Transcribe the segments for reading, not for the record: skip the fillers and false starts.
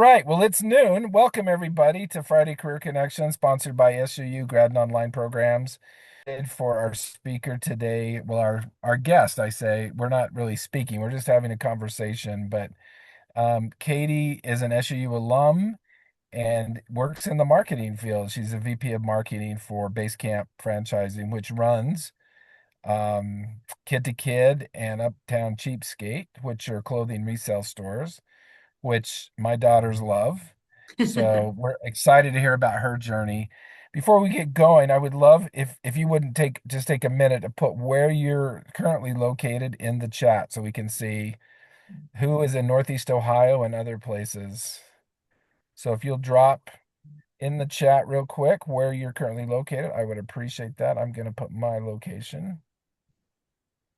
Right. Well, it's noon. Welcome everybody to Friday Career Connection, sponsored by SUU Grad and Online Programs. And for our speaker today, well, our guest, I say, we're not really speaking, we're just having a conversation. But Katie is an SUU alum and works in the marketing field. She's a VP of marketing for BaseCamp Franchising, which runs Kid to Kid and Uptown Cheapskate, which are clothing resale stores which my daughters love. So we're excited to hear about her journey. Before we get going, I would love if you wouldn't take a minute to put where you're currently located in the chat so we can see who is in Northeast Ohio and other places. So if you'll drop in the chat real quick where you're currently located, I would appreciate that. I'm going to put my location.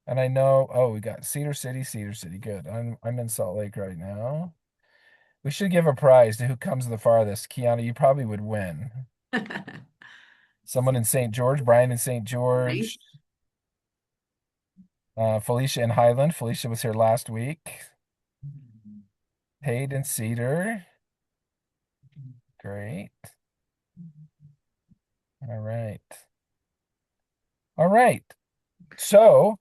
And I know, oh, we got Cedar City, Cedar City. Good. I'm in Salt Lake right now. We should give a prize to who comes the farthest. Kiana, you probably would win. Someone in St. George, Brian in St. Nice. George, Felicia in Highland. Felicia was here last week. Paid in Cedar. Great. All right. All right. So,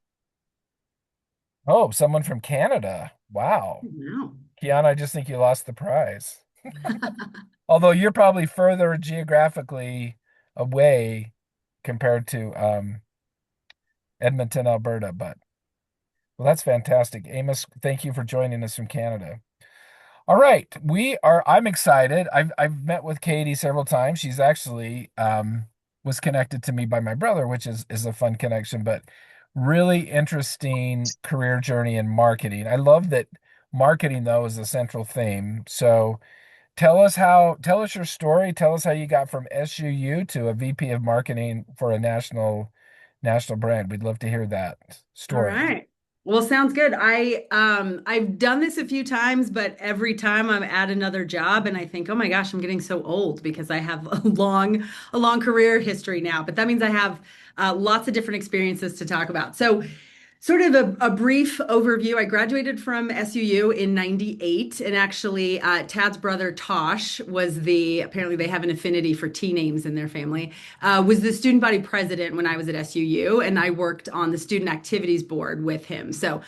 oh, someone from Canada. Wow. Wow. Kiana, I just think you lost the prize. Although you're probably further geographically away compared to Edmonton, Alberta, but well, that's fantastic. Amos, thank you for joining us from Canada. All right, I'm excited. I've met with Katie several times. She's actually was connected to me by my brother, which is a fun connection, but really interesting career journey in marketing. I love that marketing though is a central theme. So tell us your story. Tell us how you got from SUU to a VP of marketing for a national brand. We'd love to hear that All story. right. Well, sounds good. I've done this a few times, but every time I'm at another job and I think, "Oh my gosh, I'm getting so old because I have a long career history now." But that means I have lots of different experiences to talk about. So, sort of a brief overview. I graduated from SUU in 98, and actually, Tad's brother Tosh apparently they have an affinity for T names in their family, was the student body president when I was at SUU, and I worked on the student activities board with him. So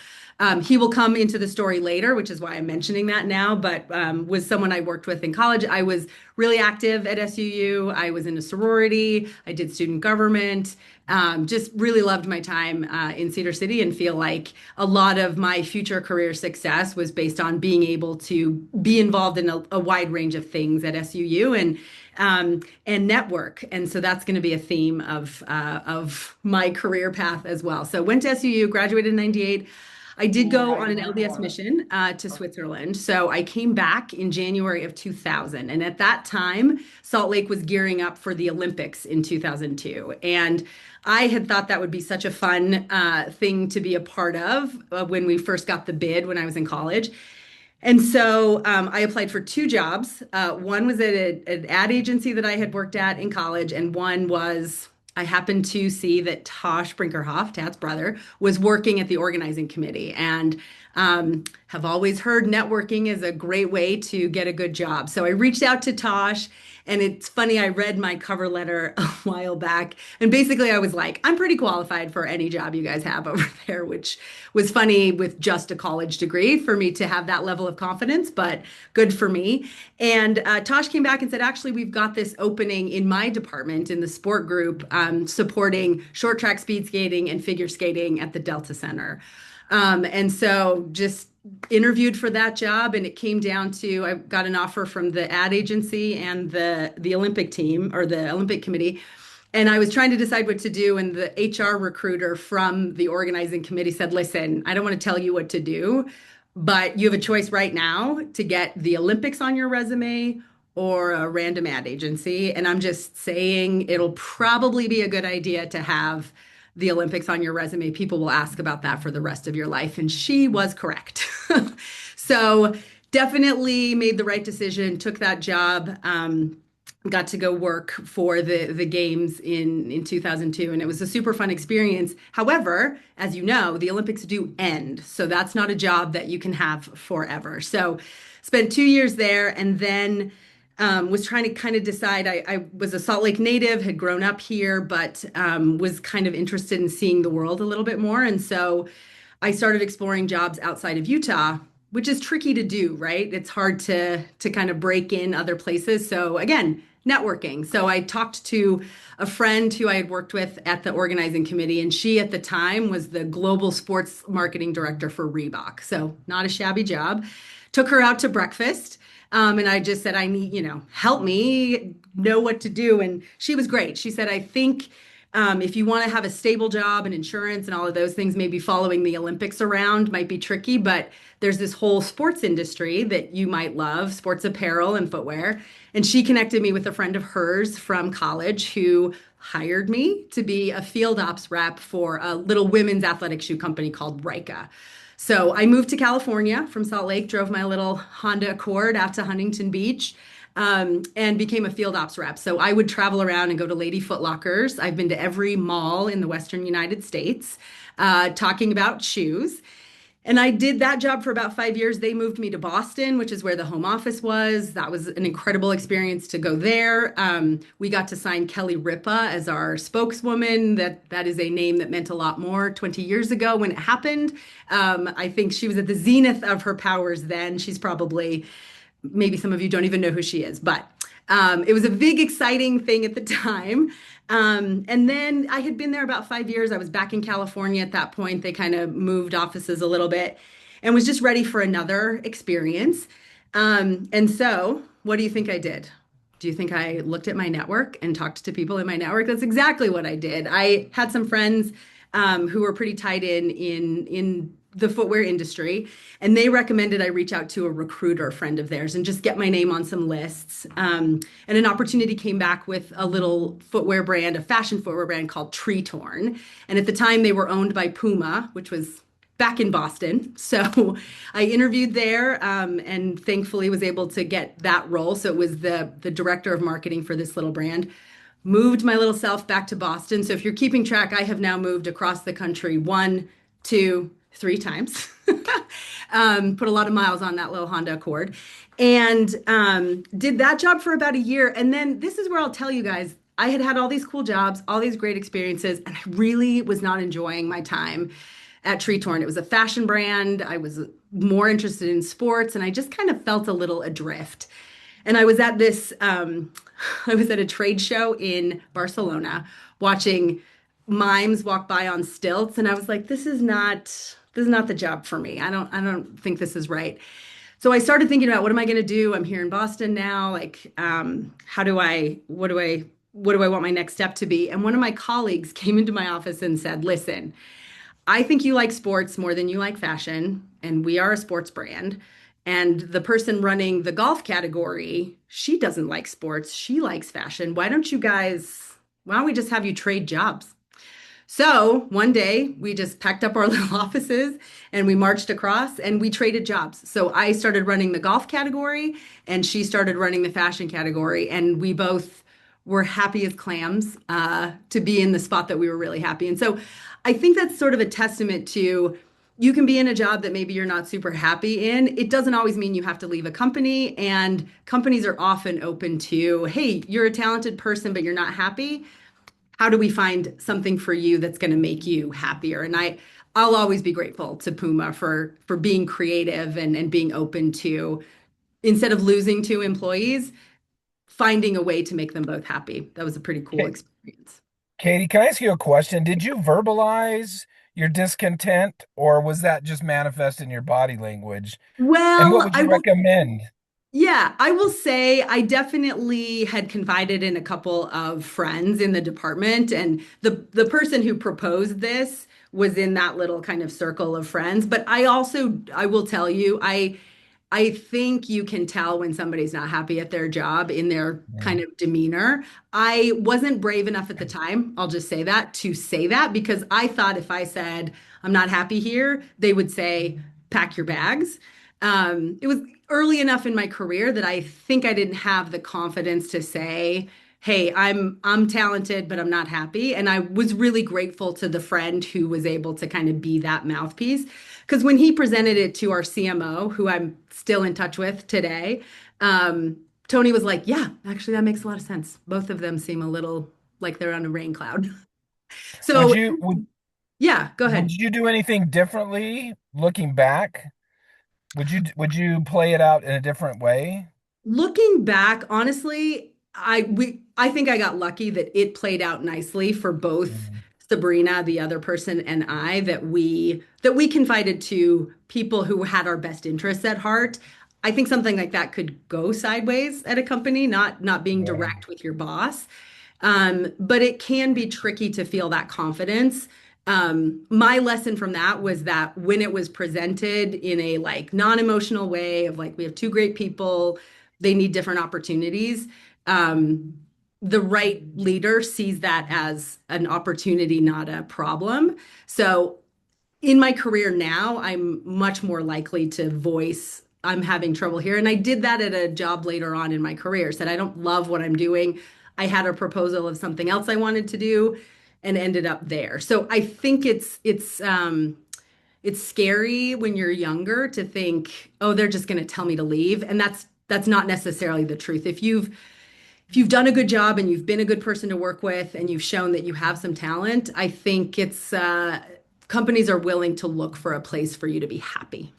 he will come into the story later, which is why I'm mentioning that now, but was someone I worked with in college. I was really active at SUU. I was in a sorority. I did student government. Just really loved my time in Cedar City and feel like a lot of my future career success was based on being able to be involved in a wide range of things at SUU and network. And so that's going to be a theme of my career path as well. So went to SUU, graduated in 98. I did go on an LDS mission to Switzerland. So I came back in January of 2000. And at that time, Salt Lake was gearing up for the Olympics in 2002. And I had thought that would be such a fun thing to be a part of when we first got the bid when I was in college. And so I applied for two jobs. One was at an ad agency that I had worked at in college, and one was I happened to see that Tosh Brinkerhoff, Tad's brother, was working at the organizing committee, and have always heard networking is a great way to get a good job. So I reached out to Tosh, and it's funny, I read my cover letter a while back, and basically I was like, I'm pretty qualified for any job you guys have over there, which was funny with just a college degree for me to have that level of confidence, but good for me. And Tosh came back and said, actually, we've got this opening in my department in the sport group supporting short track speed skating and figure skating at the Delta Center. And so just interviewed for that job, and it came down to I got an offer from the ad agency and the Olympic team or the Olympic committee. And I was trying to decide what to do, and the HR recruiter from the organizing committee said, "Listen, I don't want to tell you what to do, but you have a choice right now to get the Olympics on your resume or a random ad agency." And I'm just saying it'll probably be a good idea to have the Olympics on your resume. People will ask about that for the rest of your life. And she was correct. So definitely made the right decision, took that job. Got to go work for the games in 2002, and it was a super fun experience. However, as you know, the Olympics do end, so that's not a job that you can have forever. So spent 2 years there, and then was trying to kind of decide. I was a Salt Lake native, had grown up here, but was kind of interested in seeing the world a little bit more. And so I started exploring jobs outside of Utah, which is tricky to do, right? It's hard to kind of break in other places. So again, networking. So I talked to a friend who I had worked with at the organizing committee, and she at the time was the global sports marketing director for Reebok. So not a shabby job. Took her out to breakfast. And I just said, I need, help me know what to do. And she was great. She said, I think if you want to have a stable job and insurance and all of those things, maybe following the Olympics around might be tricky, but there's this whole sports industry that you might love, sports apparel and footwear. And she connected me with a friend of hers from college who hired me to be a field ops rep for a little women's athletic shoe company called Rika. So I moved to California from Salt Lake, drove my little Honda Accord out to Huntington Beach, and became a field ops rep. So I would travel around and go to Lady Foot Lockers. I've been to every mall in the Western United States, talking about shoes. And I did that job for about 5 years. They moved me to Boston, which is where the home office was. That was an incredible experience to go there. We got to sign Kelly Ripa as our spokeswoman. That is a name that meant a lot more 20 years ago when it happened. I think she was at the zenith of her powers then. She's probably, maybe some of you don't even know who she is, but it was a big, exciting thing at the time. And then I had been there about 5 years. I was back in California at that point. They kind of moved offices a little bit and was just ready for another experience. And so, what do you think I did? Do you think I looked at my network and talked to people in my network? That's exactly what I did. I had some friends who were pretty tied in the footwear industry, and they recommended I reach out to a recruiter friend of theirs and just get my name on some lists. And an opportunity came back with a little footwear brand, a fashion footwear brand called Tree Torn. And at the time, they were owned by Puma, which was back in Boston. So I interviewed there, and thankfully was able to get that role. So it was the director of marketing for this little brand. Moved my little self back to Boston. So if you're keeping track, I have now moved across the country 1, 2, 3 times. Put a lot of miles on that little Honda Accord, and did that job for about a year. And then this is where I'll tell you guys, I had had all these cool jobs, all these great experiences, and I really was not enjoying my time at Tree Torn. It was a fashion brand. I was more interested in sports, and I just kind of felt a little adrift. And I was at I was at a trade show in Barcelona watching mimes walk by on stilts, and I was like, this is not the job for me. I don't think this is right. So I started thinking about, what am I going to do? I'm here in Boston now. Like, what do I want my next step to be? And one of my colleagues came into my office and said, listen, I think you like sports more than you like fashion, and we are a sports brand. And the person running the golf category, she doesn't like sports. She likes fashion. Why don't we just have you trade jobs? So one day we just packed up our little offices and we marched across and we traded jobs. So I started running the golf category and she started running the fashion category. And we both were happy as clams, to be in the spot that we were really happy. And so I think that's sort of a testament to, you can be in a job that maybe you're not super happy in. It doesn't always mean you have to leave a company. And companies are often open to, hey, you're a talented person, but you're not happy. How do we find something for you that's going to make you happier? And I'll always be grateful to Puma for being creative and being open to, instead of losing two employees, finding a way to make them both happy. That was a pretty cool Ka- experience. Katie, can I ask you a question? Did you verbalize your discontent, or was that just manifest in your body language? And what Well, would you recommend? yeah, I will say I definitely had confided in a couple of friends in the department, and the person who proposed this was in that little kind of circle of friends. But I will tell you, I think you can tell when somebody's not happy at their job in their kind Mm. of demeanor. I wasn't brave enough at the time, I'll just say that because I thought if I said I'm not happy here, they would say pack your bags. It was early enough in my career that I think I didn't have the confidence to say, hey, I'm talented, but I'm not happy. And I was really grateful to the friend who was able to kind of be that mouthpiece. Because when he presented it to our CMO, who I'm still in touch with today, Tony was like, yeah, actually, that makes a lot of sense. Both of them seem a little like they're on a rain cloud. Would So, you would yeah, go would ahead. you do anything differently looking back? Would you play it out in a different way? Looking back, honestly, I think I got lucky that it played out nicely for both Mhm. Sabrina, the other person, and I, that we confided to people who had our best interests at heart. I think something like that could go sideways at a company, not being Yeah. direct with your boss. But it can be tricky to feel that confidence. My lesson from that was that when it was presented in a like non-emotional way of like we have two great people, they need different opportunities. Um, the right leader sees that as an opportunity, not a problem. So in my career now, I'm much more likely to voice I'm having trouble here. And I did that at a job later on in my career. Said I don't love what I'm doing. I had a proposal of something else I wanted to do and ended up there. So I think it's scary when you're younger to think, oh, they're just going to tell me to leave. And that's not necessarily the truth. If you've done a good job and you've been a good person to work with and you've shown that you have some talent, I think it's companies are willing to look for a place for you to be happy.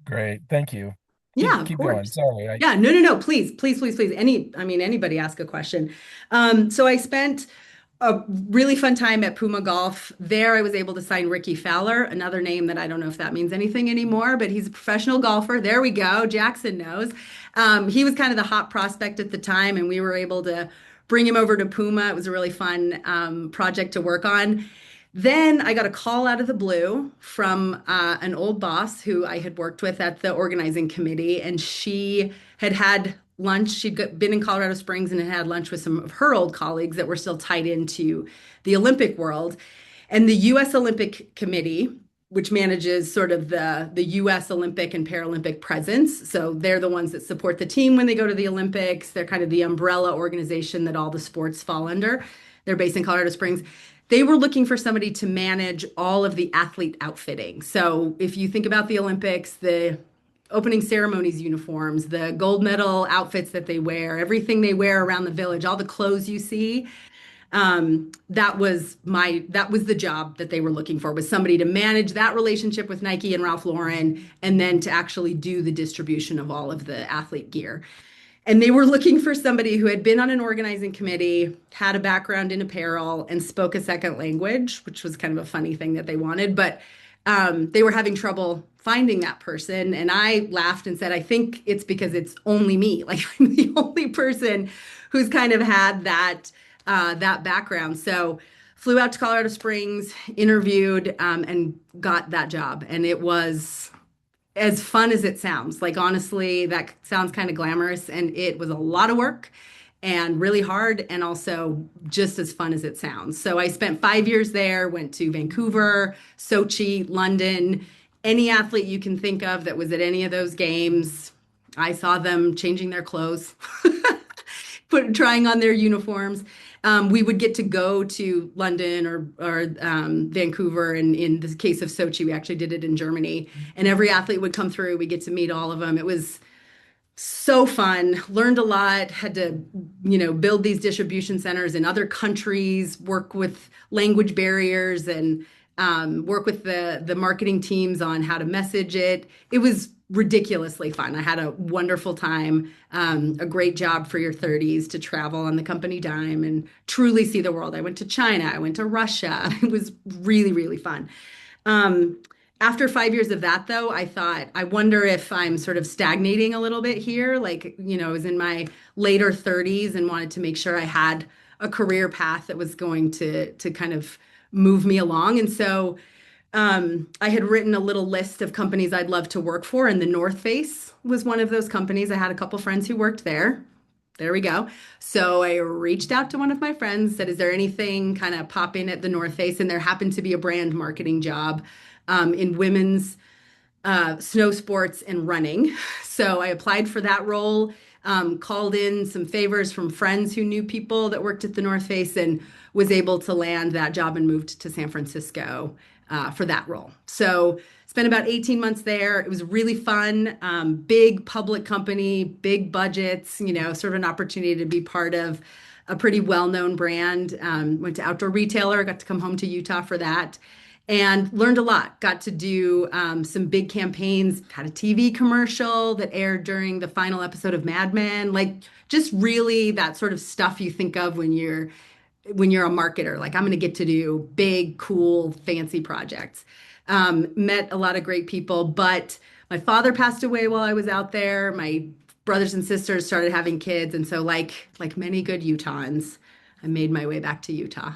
Great. Thank you. Yeah, Keep of keep going. course. Sorry. I Yeah, no, no, no. Please, please, please, please. I mean, anybody ask a question. So I spent a really fun time at Puma Golf. There, I was able to sign Ricky Fowler, another name that I don't know if that means anything anymore, but he's a professional golfer. There we go. Jackson knows. He was kind of the hot prospect at the time, and we were able to bring him over to Puma. It was a really fun project to work on. Then I got a call out of the blue from an old boss who I had worked with at the organizing committee, and she had lunch. Been in Colorado Springs and had lunch with some of her old colleagues that were still tied into the Olympic world. And the U.S. Olympic Committee, which manages sort of the U.S. Olympic and Paralympic presence. So they're the ones that support the team when they go to the Olympics. They're kind of the umbrella organization that all the sports fall under. They're based in Colorado Springs. They were looking for somebody to manage all of the athlete outfitting. So if you think about the Olympics, the opening ceremonies uniforms, the gold medal outfits that they wear, everything they wear around the village, all the clothes you see, that was the job that they were looking for, was somebody to manage that relationship with Nike and Ralph Lauren and then to actually do the distribution of all of the athlete gear. And they were looking for somebody who had been on an organizing committee, had a background in apparel, and spoke a second language, which was kind of a funny thing that they wanted. But they were having trouble finding that person. And I laughed and said, I think it's because it's only me. Like I'm the only person who's kind of had that background. So flew out to Colorado Springs, interviewed, and got that job. And it was as fun as it sounds. Like, honestly, that sounds kind of glamorous, and it was a lot of work and really hard, and also just as fun as it sounds. So, I spent 5 years there, went to Vancouver, Sochi, London, any athlete you can think of that was at any of those games. I saw them changing their clothes, trying on their uniforms. We would get to go to London or Vancouver, and in the case of Sochi, we actually did it in Germany. And every athlete would come through. We get to meet all of them. It was so fun. Learned a lot. Had to, build these distribution centers in other countries. Work with language barriers and work with the marketing teams on how to message it. It was ridiculously fun. I had a wonderful time, a great job for your 30s to travel on the company dime and truly see the world. I went to China, I went to Russia. It was really, really fun. Um, After 5 years of that, though, I thought, I wonder if I'm sort of stagnating a little bit here. Like, I was in my later 30s and wanted to make sure I had a career path that was going to kind of move me along. And so I had written a little list of companies I'd love to work for, and the North Face was one of those companies. I had a couple friends who worked there. There we go. So I reached out to one of my friends, said, is there anything kind of popping at the North Face? And there happened to be a brand marketing job in women's snow sports and running. So I applied for that role. called in some favors from friends who knew people that worked at the North Face and was able to land that job and moved to San Francisco for that role. So spent about 18 months there. It was really fun. Big public company, big budgets, sort of an opportunity to be part of a pretty well-known brand. Went to outdoor retailer, got to come home to Utah for that and learned a lot. Got to do some big campaigns, had a TV commercial that aired during the final episode of Mad Men, like just really that sort of stuff you think of when you're a marketer. Like I'm going to get to do big, cool, fancy projects. Met a lot of great people, but my father passed away while I was out there. My brothers and sisters started having kids, and so like many good Utahns, I made my way back to Utah.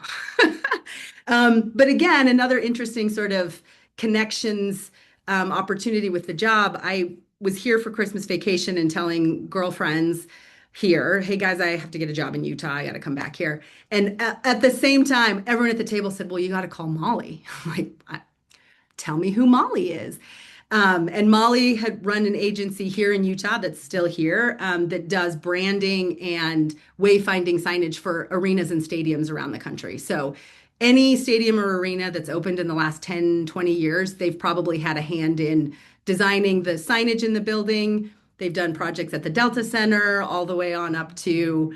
But again, another interesting sort of connections opportunity with the job. I was here for Christmas vacation and telling girlfriends here, hey guys, I have to get a job in Utah. I got to come back here. And at the same time, everyone at the table said, well, you got to call Molly. Like, tell me who Molly is. And Molly had run an agency here in Utah that's still here that does branding and wayfinding signage for arenas and stadiums around the country. So any stadium or arena that's opened in the last 10, 20 years, they've probably had a hand in designing the signage in the building. They've done projects at the Delta Center all the way on up to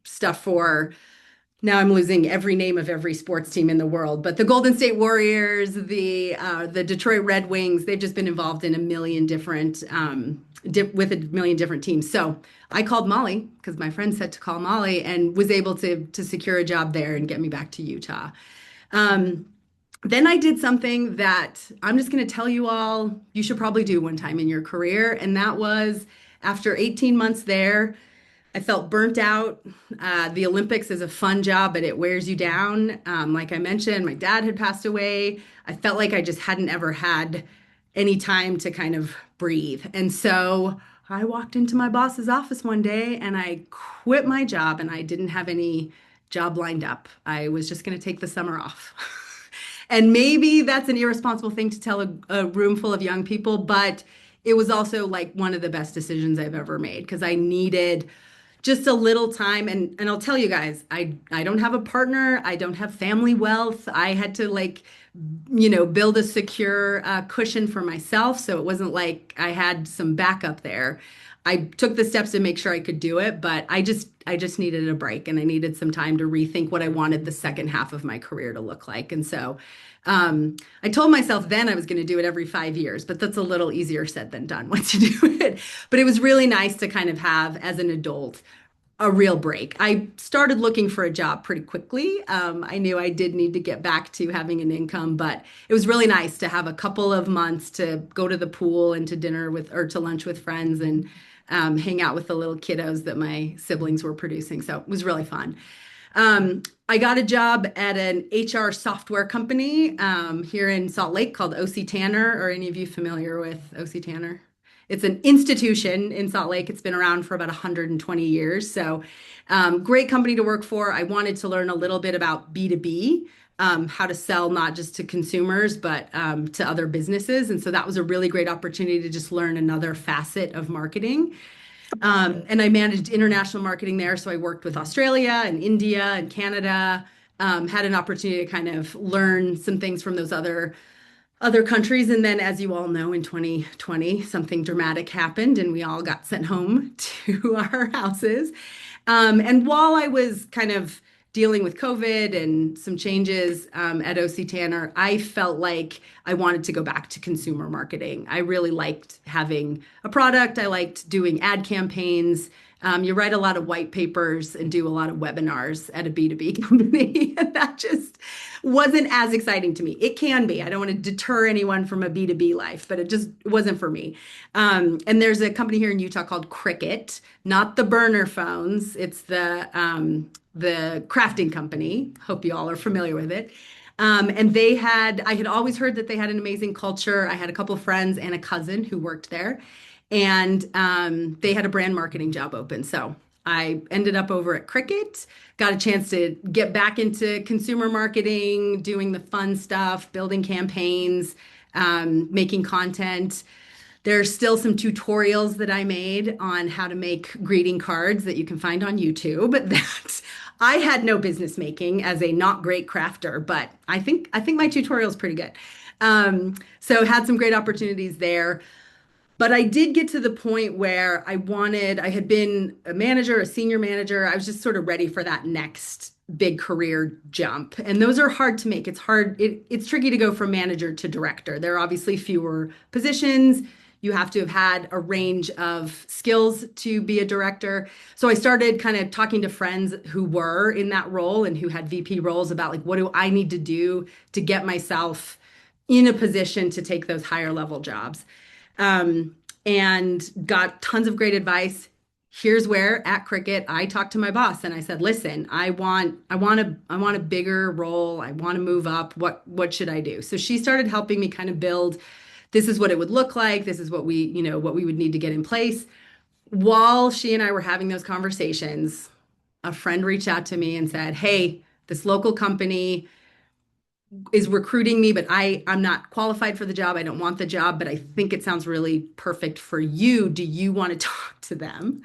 stuff for, now I'm losing every name of every sports team in the world, but the Golden State Warriors, the Detroit Red Wings, they've just been involved in a million different with a million different teams. So I called Molly because my friend said to call Molly and was able to secure a job there and get me back to Utah. Then I did something that I'm just going to tell you all you should probably do one time in your career, and that was after 18 months there. I felt burnt out. The Olympics is a fun job, but it wears you down. Like I mentioned, my dad had passed away. I felt like I just hadn't ever had any time to kind of breathe. And so I walked into my boss's office one day and I quit my job and I didn't have any job lined up. I was just going to take the summer off. And maybe that's an irresponsible thing to tell a room full of young people, but it was also like one of the best decisions I've ever made because I needed just a little time. And I'll tell you guys, I don't have a partner. I don't have family wealth. I had to build a secure cushion for myself. So it wasn't like I had some backup there. I took the steps to make sure I could do it, but I just needed a break and I needed some time to rethink what I wanted the second half of my career to look like. And so I told myself then I was going to do it every 5 years, but that's a little easier said than done once you do it. But it was really nice to kind of have, as an adult, a real break. I started looking for a job pretty quickly. I knew I did need to get back to having an income, but it was really nice to have a couple of months to go to the pool and to dinner with, or to lunch with friends and hang out with the little kiddos that my siblings were producing. So it was really fun. I got a job at an HR software company here in Salt Lake called OC Tanner. Are any of you familiar with OC Tanner? It's an institution in Salt Lake. It's been around for about 120 years. So great company to work for. I wanted to learn a little bit about B2B, how to sell not just to consumers, but to other businesses. And so that was a really great opportunity to just learn another facet of marketing. And I managed international marketing there. So I worked with Australia and India and Canada, had an opportunity to kind of learn some things from those other countries. And then, as you all know, in 2020, something dramatic happened and we all got sent home to our houses. And while I was kind of dealing with COVID and some changes at OC Tanner, I felt like I wanted to go back to consumer marketing. I really liked having a product. I liked doing ad campaigns. You write a lot of white papers and do a lot of webinars at a B2B company. And that just wasn't as exciting to me. It can be. I don't want to deter anyone from a B2B life, but it just wasn't for me. And there's a company here in Utah called Cricut, not the burner phones. It's the crafting company. Hope you all are familiar with it. And I had always heard that they had an amazing culture. I had a couple of friends and a cousin who worked there. And they had a brand marketing job open. So I ended up over at Cricut, got a chance to get back into consumer marketing, doing the fun stuff, building campaigns, making content. There's still some tutorials that I made on how to make greeting cards that you can find on YouTube that I had no business making as a not great crafter, but I think my tutorial is pretty good. So had some great opportunities there. But I did get to the point where I had been a manager, a senior manager. I was just sort of ready for that next big career jump. And those are hard to make. It's hard, it's tricky to go from manager to director. There are obviously fewer positions. You have to have had a range of skills to be a director. So I started kind of talking to friends who were in that role and who had VP roles about like, what do I need to do to get myself in a position to take those higher level jobs? um, and got tons of great advice. Here's where at Cricket I talked to my boss and I said, "Listen, I want a bigger role. I want to move up. What should I do?" So she started helping me kind of build. This is what it would look like. This is what what we would need to get in place. While she and I were having those conversations, a friend reached out to me and said, "Hey, this local company is recruiting me, but I'm not qualified for the job. I don't want the job, but I think it sounds really perfect for you. Do you want to talk to them?"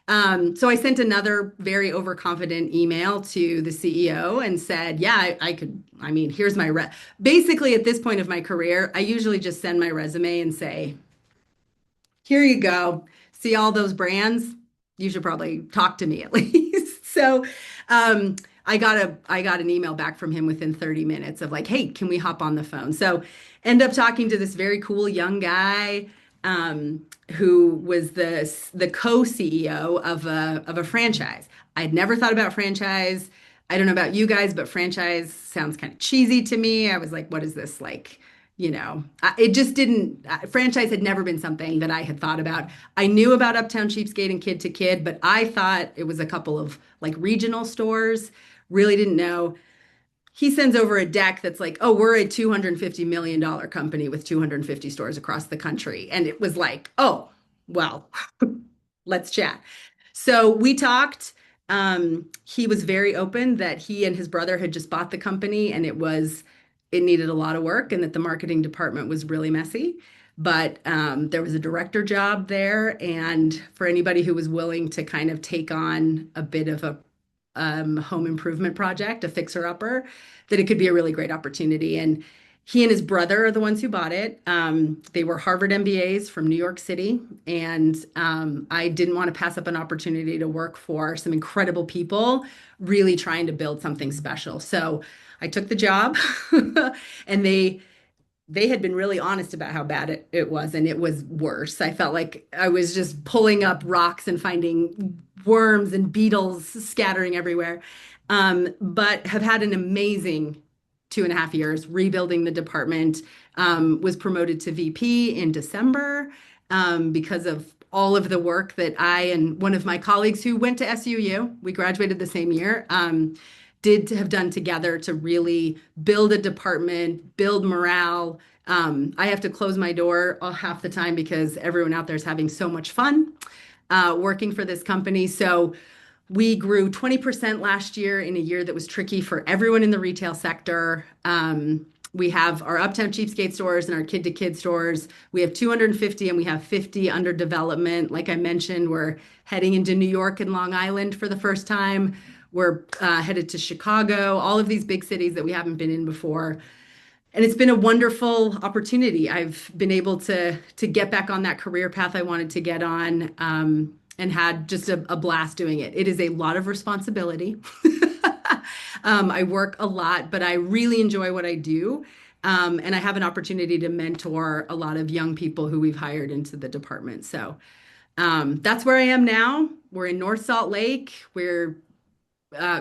So I sent another very overconfident email to the CEO and said, "Yeah, I could. I mean, here's my Basically, at this point of my career, I usually just send my resume and say, here you go. See all those brands? You should probably talk to me at least." So um, I got an email back from him within 30 minutes of like, "Hey, can we hop on the phone?" So end up talking to this very cool young guy who was the co-CEO of a franchise. I'd never thought about franchise. I don't know about you guys, but franchise sounds kind of cheesy to me. I was like, what is this like? It just didn't, franchise had never been something that I had thought about. I knew about Uptown Cheapskate and Kid to Kid, but I thought it was a couple of like regional stores. Really didn't know. He sends over a deck that's like, "Oh, we're a $250 million company with 250 stores across the country." And it was like, "Oh, well, let's chat." So we talked. He was very open that he and his brother had just bought the company and it needed a lot of work and that the marketing department was really messy. But there was a director job there, and for anybody who was willing to kind of take on a bit of a home improvement project, a fixer-upper, that it could be a really great opportunity. And he and his brother are the ones who bought it. They were Harvard MBAs from New York City, and I didn't want to pass up an opportunity to work for some incredible people, really trying to build something special. So I took the job, and they had been really honest about how bad it was, and it was worse. I felt like I was just pulling up rocks and finding worms and beetles scattering everywhere. But have had an amazing 2.5 years rebuilding the department. Was promoted to VP in December because of all of the work that I and one of my colleagues who went to SUU, we graduated the same year, did have done together to really build a department, build morale. I have to close my door half the time because everyone out there is having so much fun working for this company. So we grew 20% last year in a year that was tricky for everyone in the retail sector. We have our Uptown Cheapskate stores and our Kid to Kid stores. We have 250 and we have 50 under development. Like I mentioned, we're heading into New York and Long Island for the first time. We're headed to Chicago, all of these big cities that we haven't been in before. And it's been a wonderful opportunity. I've been able to get back on that career path I wanted to get on, and had just a blast doing it. It is a lot of responsibility. I work a lot, but I really enjoy what I do. And I have an opportunity to mentor a lot of young people who we've hired into the department. So that's where I am now. We're in North Salt Lake. We're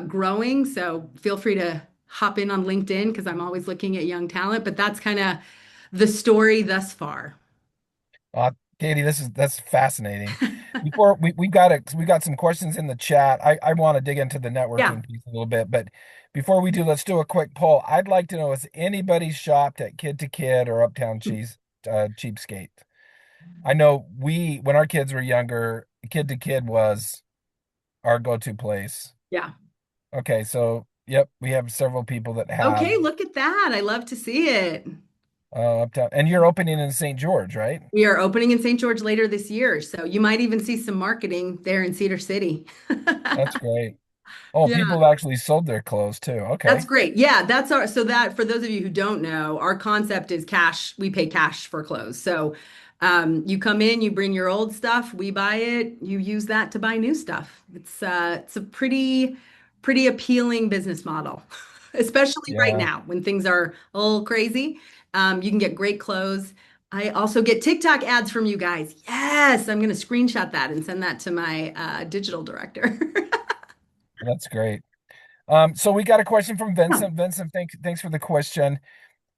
growing. So feel free to hop in on LinkedIn because I'm always looking at young talent. But that's kind of the story thus far. Katie, that's fascinating. Before we got some questions in the chat. I want to dig into the Yeah. networking piece a little bit, but before we do, let's do a quick poll. I'd like to know, has anybody shopped at Kid to Kid or Uptown Cheapskate? I know when our kids were younger, Kid to Kid was our go-to place. Yeah. Okay, so yep, we have several people that Okay, have. look at that. I love to see it. Uptown. And you're opening in St. George, right? We are opening in St. George later this year, so you might even see some marketing there in Cedar City. That's great. Oh, Yeah. people have actually sold their clothes too. That's Okay. great. Yeah, that's our so that for those of you who don't know, our concept is cash. We pay cash for clothes. So you come in, you bring your old stuff, we buy it, you use that to buy new stuff. It's a pretty appealing business model, especially right Yeah, now when things are a little crazy. You can get great clothes. I also get TikTok ads from you guys. Yes, I'm going to screenshot that and send that to my digital director. that's great. So we got a question from Yeah. Vincent. Vincent, thanks for the question.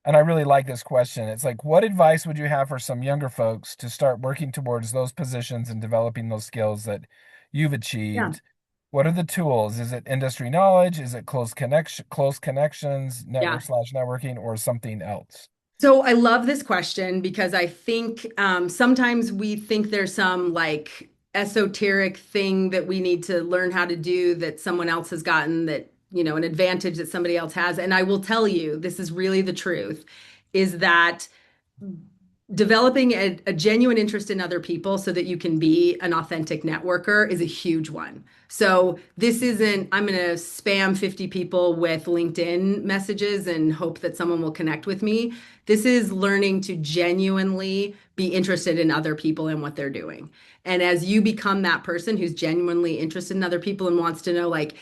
And I really like this question. It's like, what advice would you have for some younger folks to start working towards those positions and developing those skills that you've Yeah. achieved? What are the tools? Is it industry knowledge? Is it close connections, Yeah. networking, or something else? So I love this question because I think sometimes we think there's some like esoteric thing that we need to learn how to do that someone else has gotten that, an advantage that somebody else has. And I will tell you, this is really the truth, is that developing a genuine interest in other people so that you can be an authentic networker is a huge one. So this isn't, I'm going to spam 50 people with LinkedIn messages and hope that someone will connect with me. This is learning to genuinely be interested in other people and what they're doing. And as you become that person who's genuinely interested in other people and wants to know, like,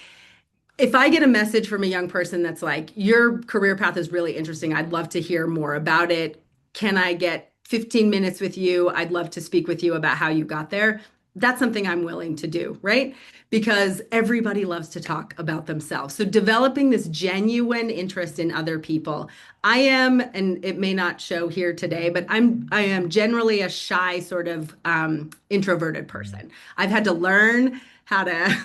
if I get a message from a young person that's like, your career path is really interesting, I'd love to hear more about it. Can I get 15 minutes with you? I'd love to speak with you about how you got there. That's something I'm willing to do, right? Because everybody loves to talk about themselves. So developing this genuine interest in other people. I am, and it may not show here today, but I am generally a shy sort of introverted Mm. person. I've had to learn how to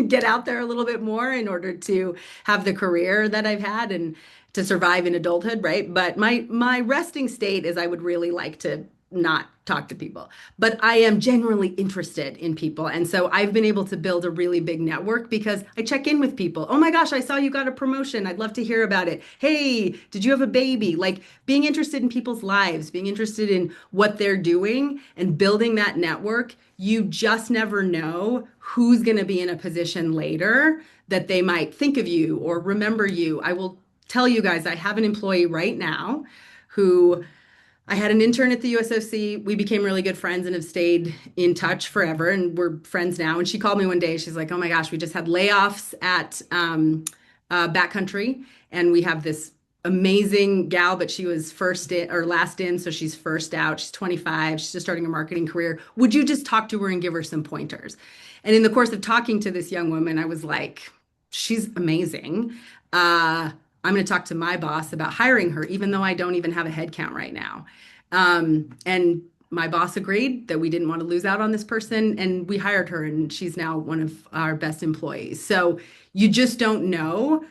get out there a little bit more in order to have the career that I've had and to survive in adulthood, right? But my resting state is I would really like to not talk to people, but I am genuinely interested in people. And so I've been able to build a really big network because I check in with people. Oh my gosh, I saw you got a promotion. I'd love to hear about it. Hey, did you have a baby? Like being interested in people's lives, being interested in what they're doing and building that network. You just never know who's going to be in a position later that they might think of you or remember you. I will tell you guys, I have an employee right now who I had an intern at the USOC. We became really good friends and have stayed in touch forever, and we're friends now. And she called me one day. She's like, "Oh my gosh, we just had layoffs at Backcountry, and we have this amazing gal, but she was first in or last in, so she's first out. She's 25. She's just starting a marketing career. Would you just talk to her and give her some pointers?" And in the course of talking to this young woman, I was like, "She's amazing. I'm going to talk to my boss about hiring her, even though I don't even have a head count right now." And my boss agreed that we didn't want to lose out on this person, and we hired her, and she's now one of our best employees. So you just don't know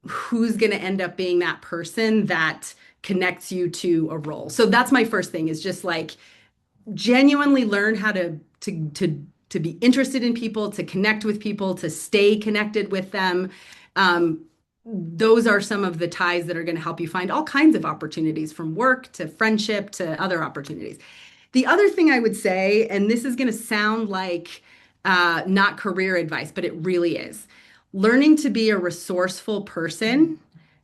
who's going to end up being that person that connects you to a role. So that's my first thing is just like genuinely learn how to be interested in people, to connect with people, to stay connected with them. Those are some of the ties that are going to help you find all kinds of opportunities from work to friendship to other opportunities. The other thing I would say, and this is going to sound like not career advice, but it really is. Learning to be a resourceful person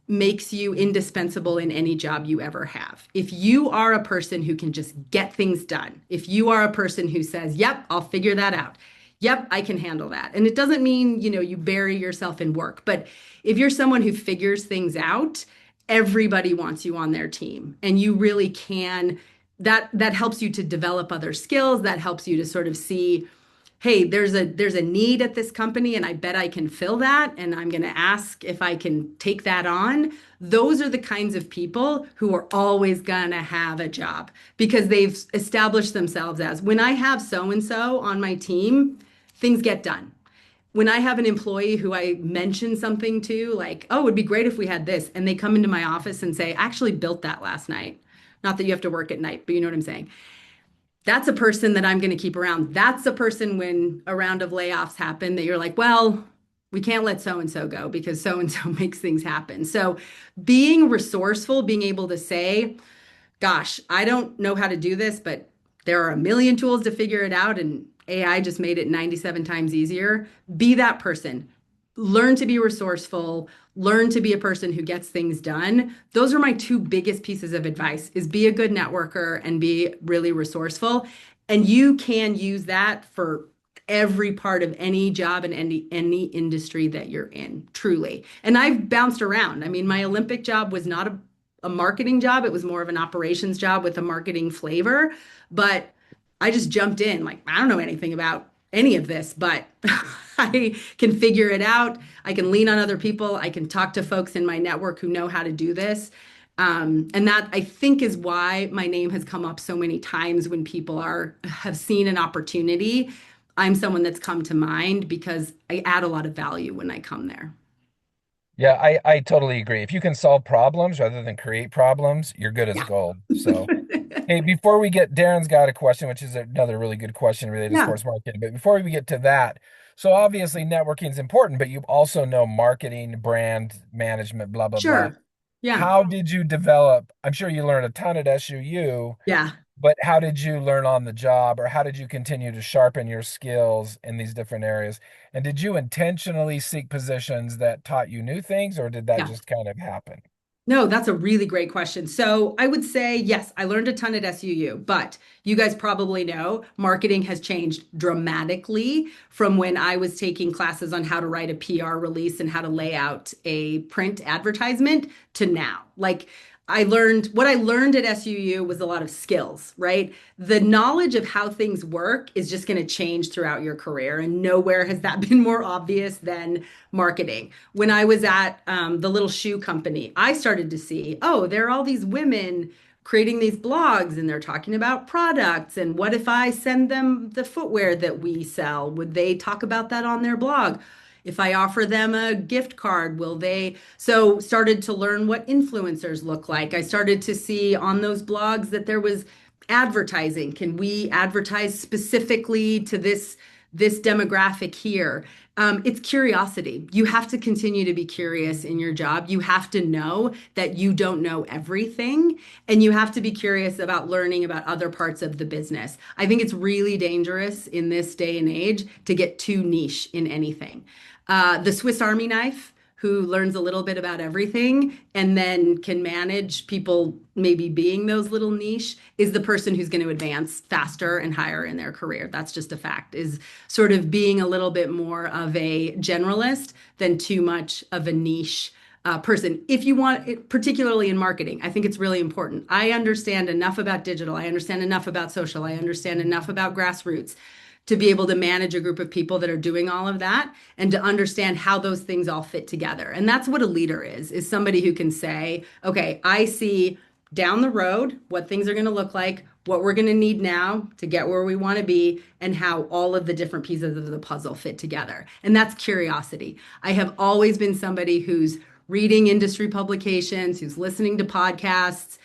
makes you indispensable in any job you ever have. If you are a person who can just get things done, if you are a person who says, "Yep, I'll figure that out. Yep, I can handle that." And it doesn't mean, you bury yourself in work, but if you're someone who figures things out, everybody wants you on their team. And you really can that helps you to develop other skills, that helps you to sort of see, hey, there's a need at this company and I bet I can fill that and I'm going to ask if I can take that on. Those are the kinds of people who are always going to have a job because they've established themselves as, when I have so and so on my team, things get done. When I have an employee who I mention something to, like, "Oh, it'd be great if we had this," and they come into my office and say, "I actually built that last night." Not that you have to work at night, but you know what I'm saying. That's a person that I'm going to keep around. That's a person when a round of layoffs happen that you're like, "Well, we can't let so and so go because so and so makes things happen." So being resourceful, being able to say, Gosh, I don't know how to do this, but there are a million tools to figure it out, and AI just made it 97 times easier. Be that person. Learn to be resourceful, learn to be a person who gets things done. Those are my two biggest pieces of advice is be a good networker and be really resourceful. And you can use that for every part of any job and any industry that you're in, truly. And I've bounced around. I mean, my Olympic job was not a marketing job. It was more of an operations job with a marketing flavor. But I just jumped in, like, I don't know anything about any of this, but I can figure it out. I can lean on other people. I can talk to folks in my network who know how to do this. And that I think is why my name has come up so many times when people have seen an opportunity. I'm someone that's come to mind because I add a lot of value when I come there. Yeah, I totally agree. If you can solve problems rather than create problems, you're good as Yeah. gold. So, hey, before we get, Darren's got a question, which is another really good question related to Yeah, sports marketing. But before we get to that, so obviously networking is important, but you also know marketing, brand management, blah, blah, blah. sure. Yeah. How did you develop? I'm sure you learned a ton at SUU, Yeah. but how did you learn on the job, or how did you continue to sharpen your skills in these different areas? And did you intentionally seek positions that taught you new things, or did that Yeah. just kind of happen? No, that's a really great question. So I would say, yes, I learned a ton at SUU, but you guys probably know marketing has changed dramatically from when I was taking classes on how to write a PR release and how to lay out a print advertisement to now. Like what I learned at SUU was a lot of skills, right? The knowledge of how things work is just going to change throughout your career. And nowhere has that been more obvious than marketing. When I was at the little shoe company, I started to see, oh, there are all these women creating these blogs and they're talking about products. And what if I send them the footwear that we sell? Would they talk about that on their blog? If I offer them a gift card, will they? So started to learn what influencers look like. I started to see on those blogs that there was advertising. Can we advertise specifically to this demographic here? It's curiosity. You have to continue to be curious in your job. You have to know that you don't know everything, and you have to be curious about learning about other parts of the business. I think it's really dangerous in this day and age to get too niche in anything. The Swiss Army knife, who learns a little bit about everything and then can manage people maybe being those little niche, is the person who's going to advance faster and higher in their career. That's just a fact, is sort of being a little bit more of a generalist than too much of a niche person. If you want it, particularly in marketing, I think it's really important. I understand enough about digital. I understand enough about social. I understand enough about grassroots to be able to manage a group of people that are doing all of that and to understand how those things all fit together. And that's what a leader is somebody who can say, okay, I see down the road what things are going to look like, what we're going to need now to get where we want to be, and how all of the different pieces of the puzzle fit together. And that's curiosity. I have always been somebody who's reading industry publications, who's listening to podcasts,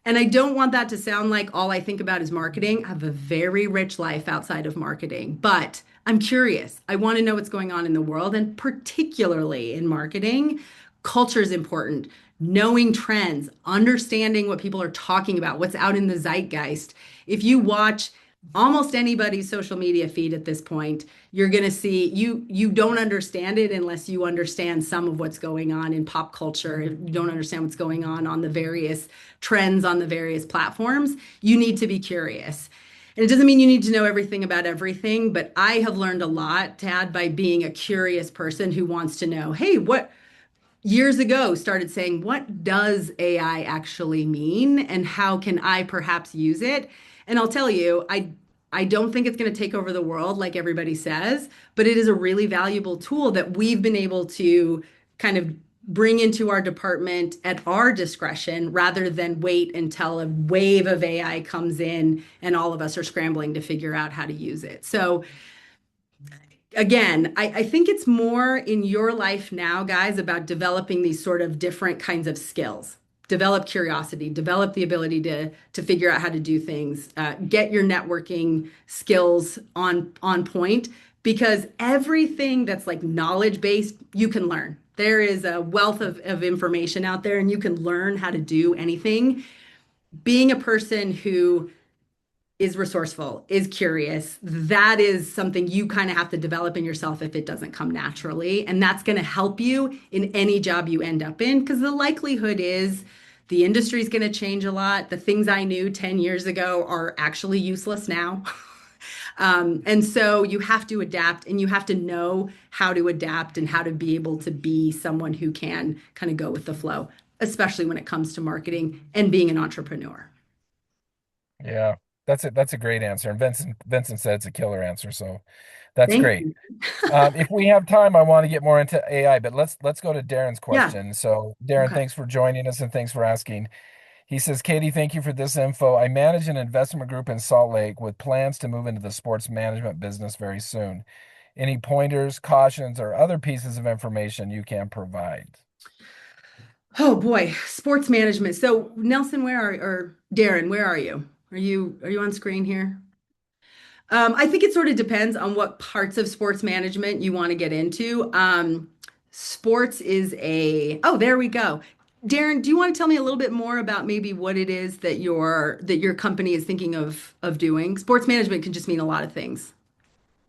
and I don't want that to sound like all I think about is marketing. I have a very rich life outside of marketing, but I'm curious. I want to know what's going on in the world, and particularly in marketing, culture is important. Knowing trends, understanding what people are talking about, what's out in the zeitgeist. If you watch almost anybody's social media feed at this point, you're going to see you don't understand it unless you understand some of what's going on in pop culture. If you don't understand what's going on the various trends on the various platforms, you need to be curious. And it doesn't mean you need to know everything about everything, but I have learned a lot, Tad, by being a curious person who wants to know, hey, what years ago started saying, what does AI actually mean and how can I perhaps use it? And I'll tell you, I don't think it's going to take over the world like everybody says, but it is a really valuable tool that we've been able to kind of bring into our department at our discretion rather than wait until a wave of AI comes in and all of us are scrambling to figure out how to use it. So again, I think it's more in your life now, guys, about developing these sort of different kinds of skills. Develop curiosity, develop the ability to figure out how to do things, get your networking skills on point, because everything that's like knowledge based, you can learn. There is a wealth of information out there, and you can learn how to do anything. being a person who is resourceful, is curious, that is something you kind of have to develop in yourself if it doesn't come naturally. And that's going to help you in any job you end up in, because the likelihood is the industry is going to change a lot. The things I knew 10 years ago are actually useless now. And so you have to adapt and you have to know how to adapt and how to be able to be someone who can kind of go with the flow, especially when it comes to marketing and being an entrepreneur. Yeah, that's a great answer. And Vincent said it's a killer answer, so that's Thank great. you. If we have time, I want to get more into AI, but let's go to Darren's Yeah. question. So, Darren, Okay. thanks for joining us and thanks for asking. He says, Katie, thank you for this info. I manage an investment group in Salt Lake with plans to move into the sports management business very soon. Any pointers, cautions, or other pieces of information you can provide? Oh boy, sports management. So Nelson, or Darren, where are you? Are you on screen here? I think it sort of depends on what parts of sports management you want to get into. Sports is oh, there we go. Darren, do you want to tell me a little bit more about maybe what it is that your company is thinking of doing? Sports management can just mean a lot of things.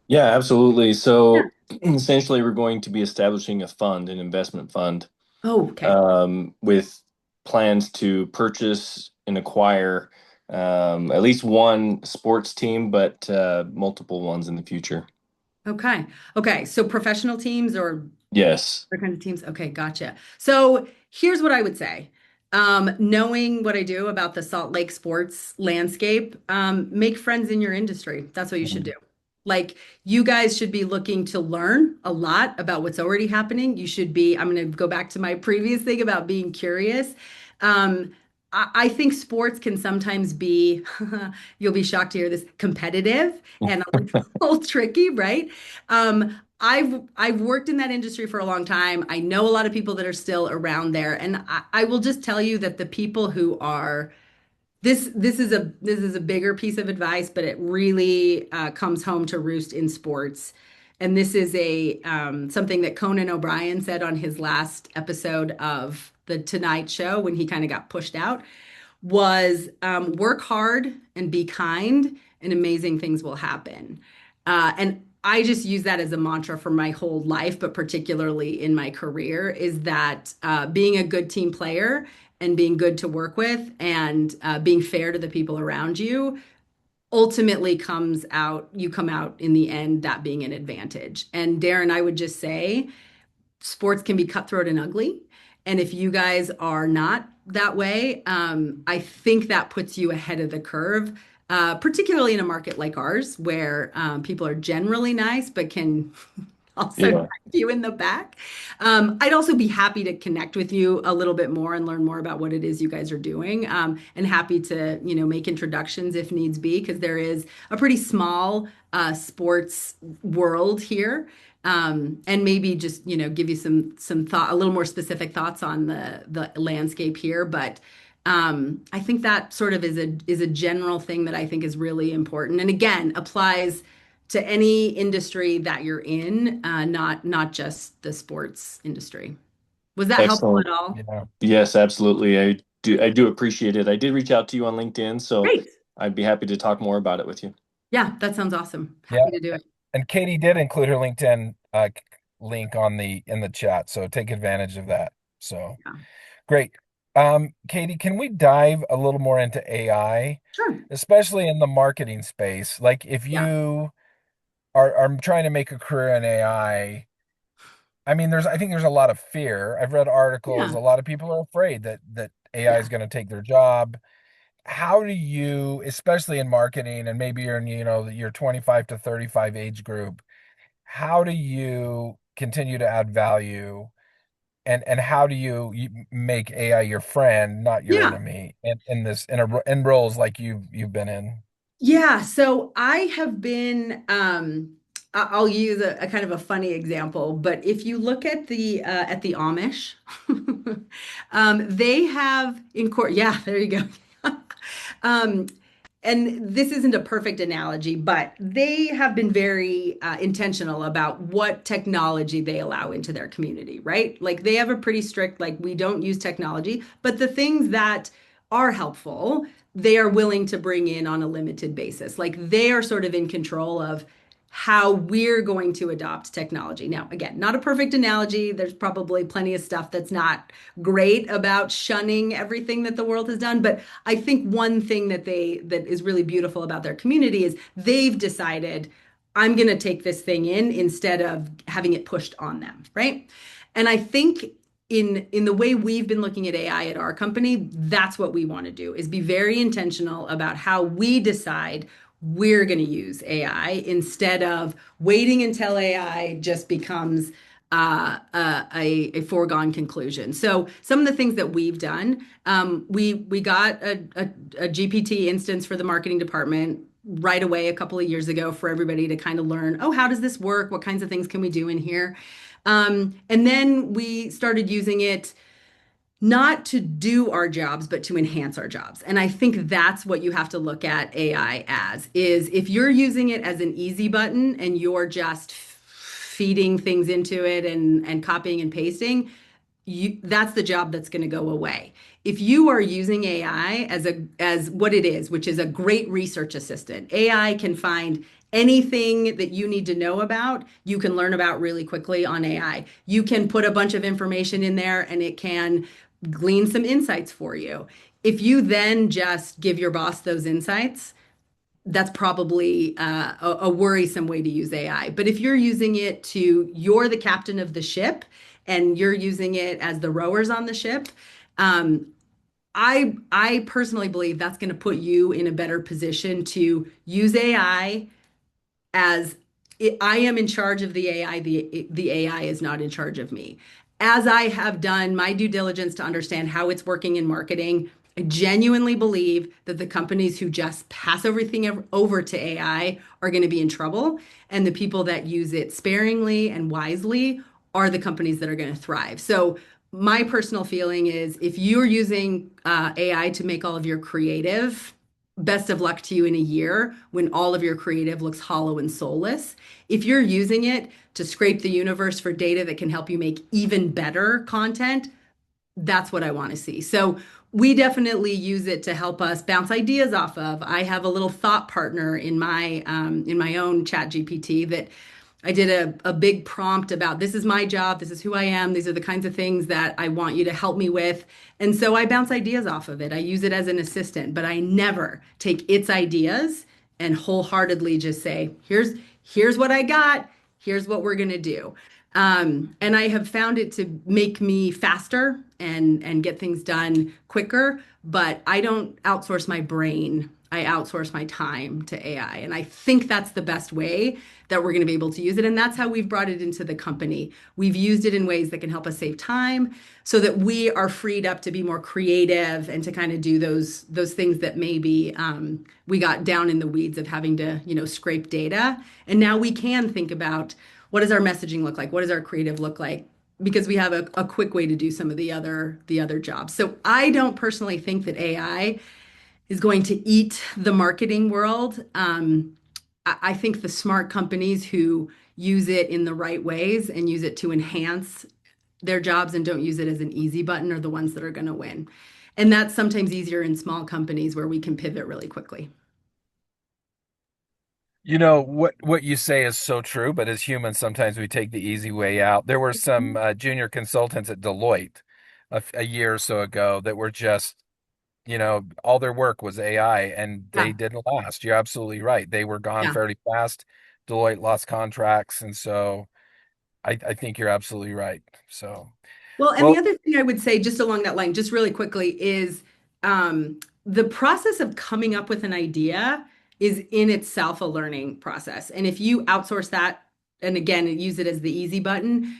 Yeah, absolutely. Yeah. So essentially, we're going to be establishing a fund, an investment fund, Oh, okay. with plans to purchase and acquire at least one sports team, but multiple ones in the future. Okay. Okay. So professional teams or Yes. other kinds of teams? Okay, gotcha. So here's what I would say. Knowing what I do about the Salt Lake sports landscape, make friends in your industry. That's what you should do. Like, you guys should be looking to learn a lot about what's already happening. You should be, I'm going to go back to my previous thing about being curious. I think sports can sometimes be, you'll be shocked to hear this, competitive and a little tricky, right? I've worked in that industry for a long time. I know a lot of people that are still around there, and I will just tell you that the people who are this is a bigger piece of advice, but it really comes home to roost in sports. And this is a something that Conan O'Brien said on his last episode of the Tonight Show when he kind of got pushed out was work hard and be kind, and amazing things will happen. And I just use that as a mantra for my whole life, but particularly in my career, is that being a good team player and being good to work with and being fair to the people around you ultimately you come out in the end that being an advantage. And Darren, I would just say, sports can be cutthroat and ugly. And if you guys are not that way, I think that puts you ahead of the curve, particularly in a market like ours, where people are generally nice, but can also Yeah. knife you in the back. I'd also be happy to connect with you a little bit more and learn more about what it is you guys are doing, and happy to, make introductions if needs be, because there is a pretty small sports world here. And maybe just, give you some thought, a little more specific thoughts on the landscape here. But I think that sort of is a general thing that I think is really important, and again applies to any industry that you're in, not just the sports industry. Was that helpful Excellent. at all? Yeah. Yes, absolutely. I do appreciate it. I did reach out to you on LinkedIn, so Great. I'd be happy to talk more about it with you. Yeah, that sounds awesome. Yeah. Happy to do it. And Katie did include her LinkedIn link on the in the chat, so take advantage of that. So Yeah. great. Katie, can we dive a little more into AI, Sure. especially in the marketing space? Like if Yeah. you are trying to make a career in I mean, I think there's a lot of fear. I've read articles, Yeah. a lot of people are afraid that AI is Yeah. going to take their job. How do you, especially in marketing, and maybe you're in, your 25 to 35 age group, how do you continue to add value, and how do you make AI your friend, not your Yeah. enemy, in roles like you've been in? Yeah, so I have been, I'll use a kind of a funny example, but if you look at the Amish, they have in court, yeah, there you go. Um, and this isn't a perfect analogy, but they have been very intentional about what technology they allow into their community, right? Like they have a pretty strict, like we don't use technology, but the things that are helpful, they are willing to bring in on a limited basis. Like they are sort of in control of how we're going to adopt technology. Now, again, not a perfect analogy. There's probably plenty of stuff that's not great about shunning everything that the world has done, but I think one thing that is really beautiful about their community is they've decided I'm going to take this thing in instead of having it pushed on them, right? And I think in the way we've been looking at AI at our company, that's what we want to do is be very intentional about how we decide we're going to use AI instead of waiting until AI just becomes a foregone conclusion. So some of the things that we've done, we got a GPT instance for the marketing department right away a couple of years ago for everybody to kind of learn, oh, how does this work? What kinds of things can we do in here? And then we started using it not to do our jobs, but to enhance our jobs. And I think that's what you have to look at AI as, is if you're using it as an easy button and you're just feeding things into it and copying and pasting, that's the job that's going to go away. If you are using AI as what it is, which is a great research assistant, AI can find anything that you need to know about, you can learn about really quickly on AI. You can put a bunch of information in there and it can glean some insights for you. If you then just give your boss those insights, that's probably a worrisome way to use AI. But if you're using it you're the captain of the ship and you're using it as the rowers on the ship, I personally believe that's going to put you in a better position to use AI as I am in charge of the AI, the AI is not in charge of me. As I have done my due diligence to understand how it's working in marketing, I genuinely believe that the companies who just pass everything over to AI are going to be in trouble. And the people that use it sparingly and wisely are the companies that are going to thrive. So, my personal feeling is if you're using AI to make all of your creative, best of luck to you in a year when all of your creative looks hollow and soulless. If you're using it to scrape the universe for data that can help you make even better content, that's what I want to see. So we definitely use it to help us bounce ideas off of. I have a little thought partner in my own chat GPT that I did a big prompt about this is my job, this is who I am, these are the kinds of things that I want you to help me with. And so I bounce ideas off of it. I use it as an assistant, but I never take its ideas and wholeheartedly just say, here's what I got, here's what we're gonna do. And I have found it to make me faster and get things done quicker, but I don't outsource my brain. I outsource my time to AI. And I think that's the best way that we're going to be able to use it. And that's how we've brought it into the company. We've used it in ways that can help us save time so that we are freed up to be more creative and to kind of do those things that maybe we got down in the weeds of having to, scrape data. And now we can think about what does our messaging look like? What does our creative look like? Because we have a quick way to do some of the other jobs. So I don't personally think that AI is going to eat the marketing world. I think the smart companies who use it in the right ways and use it to enhance their jobs and don't use it as an easy button are the ones that are going to win. And that's sometimes easier in small companies where we can pivot really quickly. What you say is so true, but as humans, sometimes we take the easy way out. There were some junior consultants at Deloitte a year or so ago that were just, all their work was AI and they Yeah, didn't last. You're absolutely right. They were gone yeah. fairly fast. Deloitte lost contracts, and so I think you're absolutely right. So, Well, and the well, other thing I would say, just along that line, just really quickly, is the process of coming up with an idea is in itself a learning process. And if you outsource that, and again, use it as the easy button,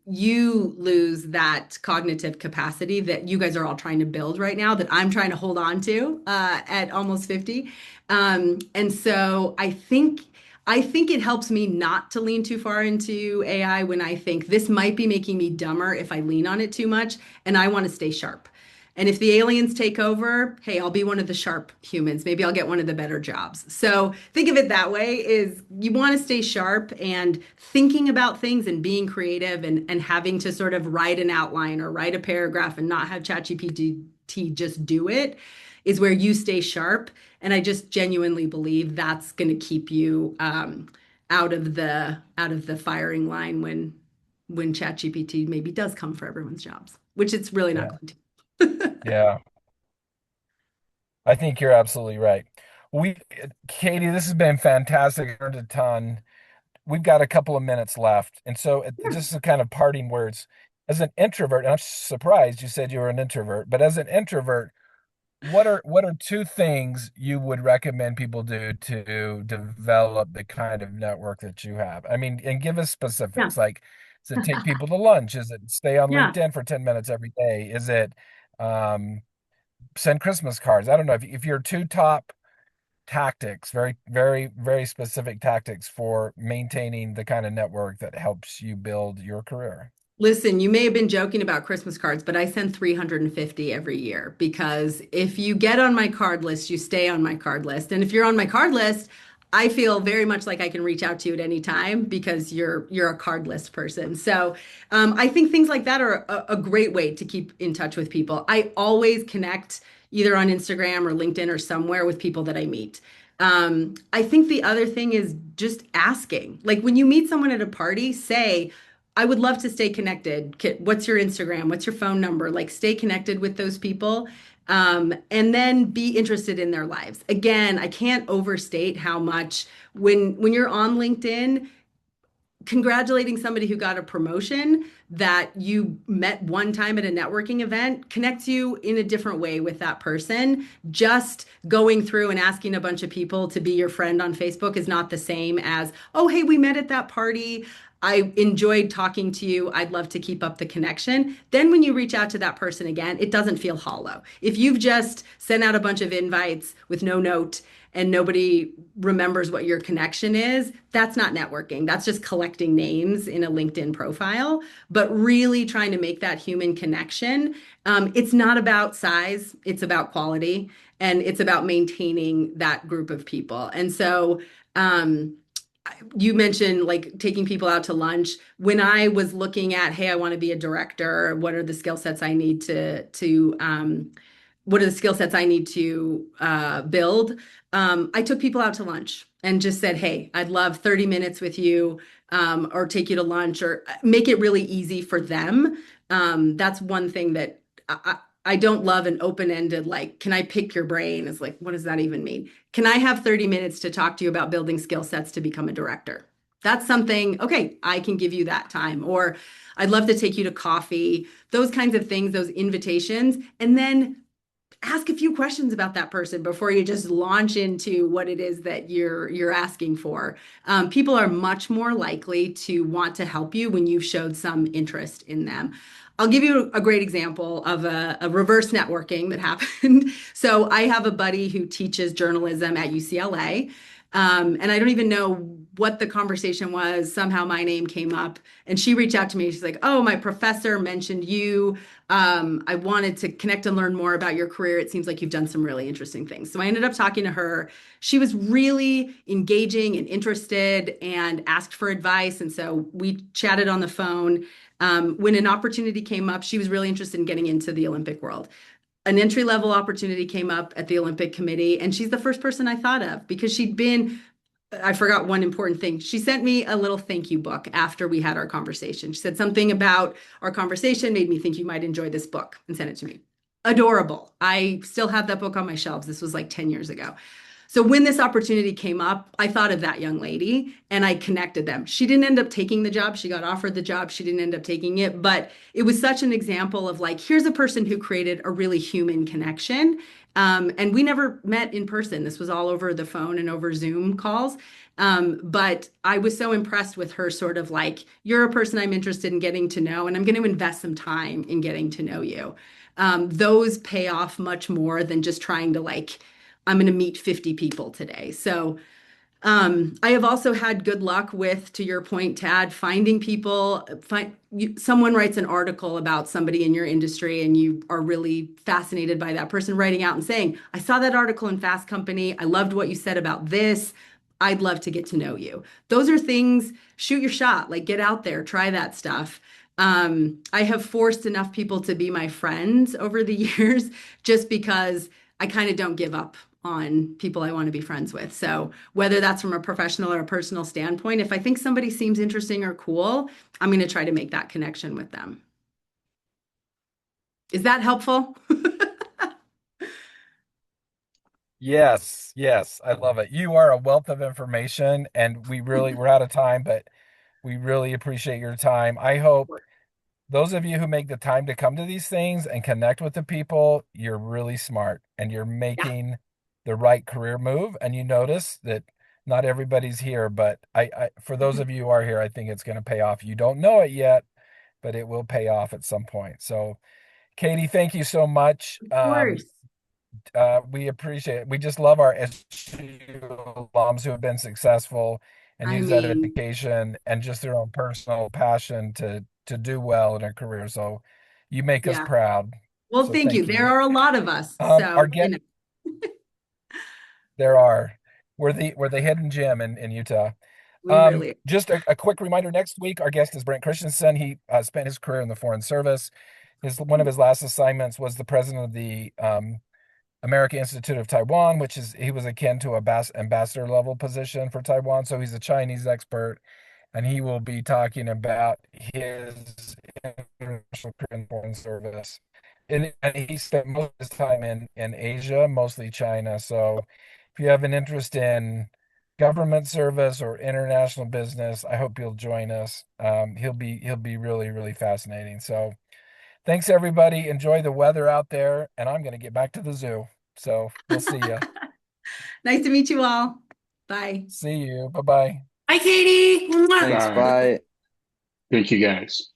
you lose that cognitive capacity that you guys are all trying to build right now, that I'm trying to hold on to at almost 50. And so I think it helps me not to lean too far into AI when I think this might be making me dumber if I lean on it too much, and I want to stay sharp. And if the aliens take over, hey, I'll be one of the sharp humans. Maybe I'll get one of the better jobs. So think of it that way is you want to stay sharp and thinking about things and being creative and having to sort of write an outline or write a paragraph and not have ChatGPT GPT just do it, is where you stay sharp. And I just genuinely believe that's going to keep you out of the firing line when ChatGPT maybe does come for everyone's jobs, which it's really not Yeah. going to. Yeah. I think you're absolutely right. We, Katie, this has been fantastic. I learned a ton. We've got a couple of minutes left. And so just some kind of parting words. As an introvert, and I'm surprised you said you were an introvert, but as an introvert, what are two things you would recommend people do to develop the kind of network that you have? I mean, and give us Yeah. specifics. Like, is it take people to lunch? Is it stay on Yeah. LinkedIn for 10 minutes every day? Is it um, send Christmas cards? I don't know if your two top tactics, very, very, very specific tactics for maintaining the kind of network that helps you build your career. Listen, you may have been joking about Christmas cards, but I send 350 every year because if you get on my card list, you stay on my card list. And if you're on my card list, I feel very much like I can reach out to you at any time because you're a card list person. So I think things like that are a great way to keep in touch with people. I always connect either on Instagram or LinkedIn or somewhere with people that I meet. I think the other thing is just asking. Like when you meet someone at a party, say, I would love to stay connected. What's your Instagram? What's your phone number? Like, stay connected with those people, and then be interested in their lives. Again, I can't overstate how much when you're on LinkedIn, congratulating somebody who got a promotion that you met one time at a networking event connects you in a different way with that person. Just going through and asking a bunch of people to be your friend on Facebook is not the same as, oh, hey, we met at that party. I enjoyed talking to you. I'd love to keep up the connection. Then when you reach out to that person again, it doesn't feel hollow. If you've just sent out a bunch of invites with no note and nobody remembers what your connection is, that's not networking. That's just collecting names in a LinkedIn profile, but really trying to make that human connection. It's not about size, it's about quality, and it's about maintaining that group of people. And so, you mentioned like taking people out to lunch. When I was looking at, hey, I want to be a director, what are the skill sets I need to what are the skill sets I need to build? I took people out to lunch and just said, hey, I'd love 30 minutes with you, or take you to lunch, or make it really easy for them. That's one thing that I don't love an open-ended, like, can I pick your brain? Is like, what does that even mean? Can I have 30 minutes to talk to you about building skill sets to become a director? That's something, okay, I can give you that time. Or I'd love to take you to coffee, those kinds of things, those invitations. And then ask a few questions about that person before you just launch into what it is that you're asking for. People are much more likely to want to help you when you've showed some interest in them. I'll give you a great example of a reverse networking that happened. So I have a buddy who teaches journalism at UCLA. And I don't even know what the conversation was. Somehow my name came up and she reached out to me. She's like, oh, my professor mentioned you. I wanted to connect and learn more about your career. It seems like you've done some really interesting things. So I ended up talking to her. She was really engaging and interested and asked for advice. And so we chatted on the phone. When an opportunity came up, she was really interested in getting into the Olympic world. An entry level opportunity came up at the Olympic Committee, and she's the first person I thought of because I forgot one important thing. She sent me a little thank you book after we had our conversation. She said something about our conversation made me think you might enjoy this book and sent it to me. Adorable. I still have that book on my shelves. This was like 10 years ago. So when this opportunity came up, I thought of that young lady and I connected them. She didn't end up taking the job. She got offered the job. She didn't end up taking it, but it was such an example of like, here's a person who created a really human connection. And we never met in person. This was all over the phone and over Zoom calls. But I was so impressed with her sort of like, you're a person I'm interested in getting to know, and I'm going to invest some time in getting to know you. Those pay off much more than just trying to like, I'm going to meet 50 people today. So I have also had good luck with, to your point, Tad, finding people. Someone writes an article about somebody in your industry and you are really fascinated by that person, writing out and saying, I saw that article in Fast Company. I loved what you said about this. I'd love to get to know you. Those are things, shoot your shot, like get out there, try that stuff. I have forced enough people to be my friends over the years just because I kind of don't give up on people I want to be friends with. So whether that's from a professional or a personal standpoint, if I think somebody seems interesting or cool, I'm going to try to make that connection with them. Is that helpful? Yes, yes, I love it. You are a wealth of information, and we're out of time, but we really appreciate your time. I hope those of you who make the time to come to these things and connect with the people, you're really smart and you're Yeah. making the right career move. And you notice that not everybody's here, but for those of you who are here, I think it's going to pay off. You don't know it yet, but it will pay off at some point. So, Katie, thank you so much. Of course. We appreciate it. We just love our SU alums who have been successful and I use that mean, education and just their own personal passion to do well in a career. So you make us yeah. proud. Well, So thank you. thank There you. are a lot of us. So, Our get there are we're the hidden gem in Utah. we really, Just a quick reminder: next week, our guest is Brent Christensen. He spent his career in the Foreign Service. One of his last assignments was the president of the American Institute of Taiwan, which is he was akin to a ambassador level position for Taiwan. So he's a Chinese expert, and he will be talking about his international career in foreign service. And he spent most of his time in Asia, mostly China. So if you have an interest in government service or international business, I hope you'll join us. He'll be really, really fascinating. So thanks, everybody. Enjoy the weather out there, and I'm going to get back to the zoo. So we'll see you. nice to meet you all. Bye. See you. Bye bye. Bye, Katie. Thanks. Mwah. Bye. Thank you, guys.